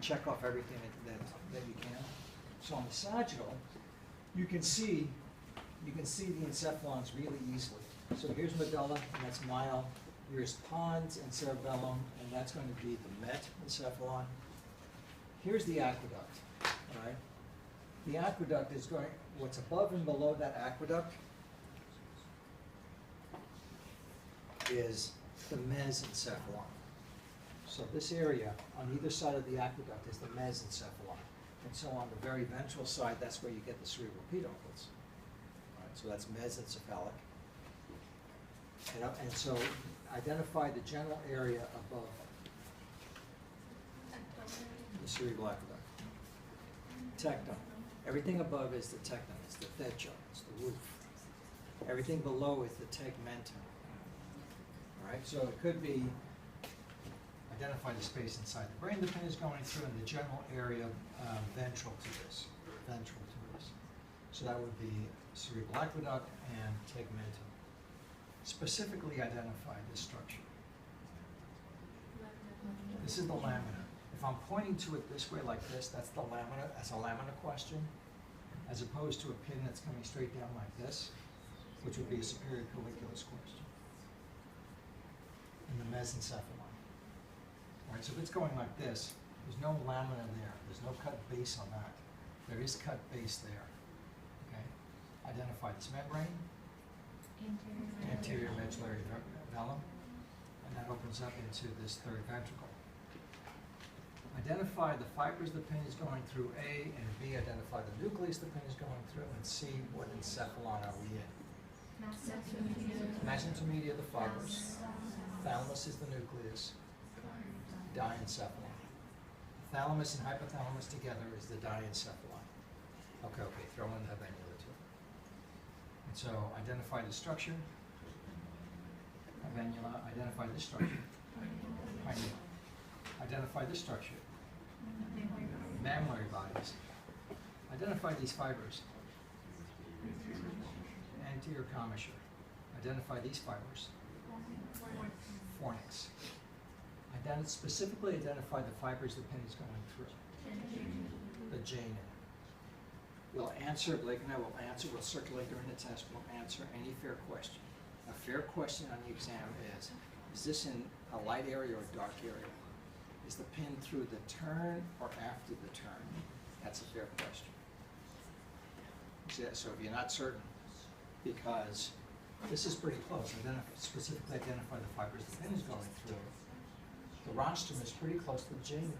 check off everything that you can. So on the sagittal, you can see the encephalons really easily. So here's medulla, and that's mile. Here's pons and cerebellum, and that's going to be the met encephalon. Here's the aqueduct, all right? The aqueduct is going, what's above and below that aqueduct is the mesencephalon. So this area on either side of the aqueduct is the mesencephalon. And so on the very ventral side, that's where you get the cerebral pedoncles. All right, so that's mesencephalic. And so identify the general area above the cerebral aqueduct. Tectum. Everything above is the tectum, it's the techo, it's the roof. Everything below is the tegmentum. All right, so it could be identify the space inside the brain the pin is going through and the general area ventral to this. So that would be cerebral aqueduct and tegmentum. Specifically identify this structure. This is the lamina. If I'm pointing to it this way like this, that's the lamina, that's a lamina question, as opposed to a pin that's coming straight down like this, which would be a superior colliculus question. In the mesencephalon. All right, so if it's going like this, there's no lamina there. There's no cut base on that. There is cut base there. Okay? Identify this membrane. Anterior medullary vellum. And that opens up into this third ventricle. Identify the fibers the pin is going through, A, and B, identify the nucleus the pin is going through, and C, what encephalon are we in? Mesenteromedia, the fibers. Thalamus is the nucleus. Diencephalon. Thalamus and hypothalamus together is the diencephalon. Okay, throw in the habenula too. And so identify the structure. Habenula, identify this structure. Pineal. Identify this structure. Mammillary bodies. Identify these fibers. Anterior commissure. Identify these fibers. Fornix. Specifically identify the fibers the pin is going through. The jana. We'll answer, Blake and I will answer, we'll circulate during the test, we'll answer any fair question. A fair question on the exam is this in a light area or a dark area? Is the pin through the turn or after the turn? That's a fair question. So if you're not certain, because this is pretty close, specifically identify the fibers the pin is going through. The rostrum is pretty close to the jana.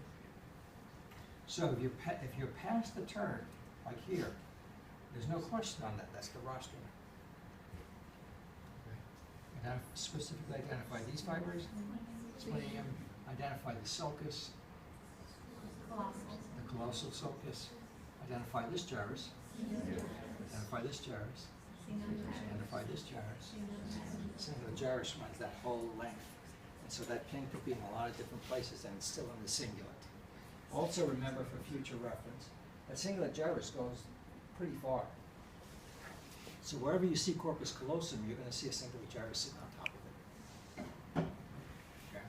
So if you're past the turn, like here, there's no question on that. That's the rostrum. Okay. Specifically identify these fibers. Splenium. Identify the sulcus. The colossal sulcus. Identify this gyrus. Identify this gyrus. Identify this gyrus. Single gyrus runs that whole length. So that pin could be in a lot of different places and it's still in the cingulate. Also remember for future reference, that cingulate gyrus goes pretty far. So wherever you see corpus callosum, you're going to see a cingulate gyrus sitting on top of it. Okay.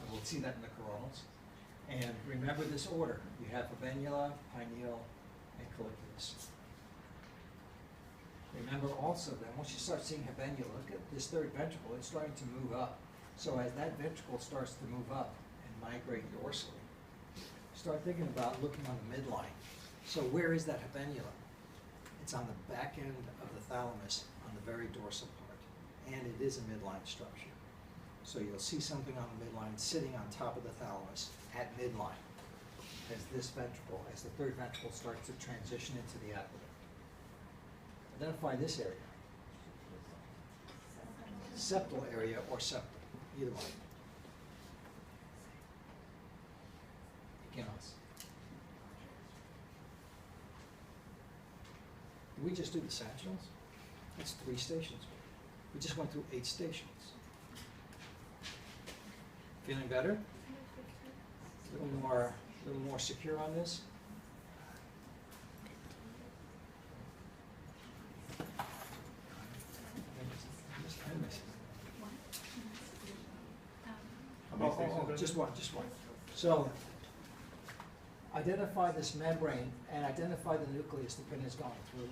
And we'll see that in the coronals. And remember this order. You have habenula, pineal, and colliculus. Remember also that once you start seeing habenula, look at this third ventricle, it's starting to move up. So as that ventricle starts to move up and migrate dorsally, start thinking about looking on the midline. So where is that habenula? It's on the back end of the thalamus on the very dorsal part. And it is a midline structure. So you'll see something on the midline sitting on top of the thalamus at midline as this ventricle, as the third ventricle starts to transition into the aqueduct. Identify this area. Septal area or septum. Either way. Again, did we just do the sagittals? That's 3 stations. We just went through 8 stations. Feeling better? A little more secure on this? Just one. So identify this membrane and identify the nucleus the pin is going through.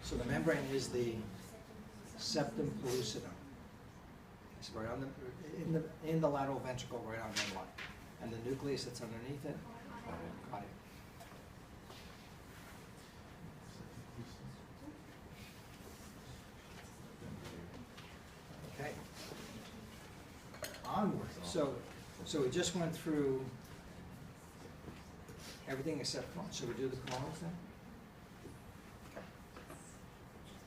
So the membrane is the septum pellucidum. It's right on in the lateral ventricle, right on the line. And the nucleus that's underneath it, got it. Okay. Onward. So we just went through everything except, should we do the chronos then?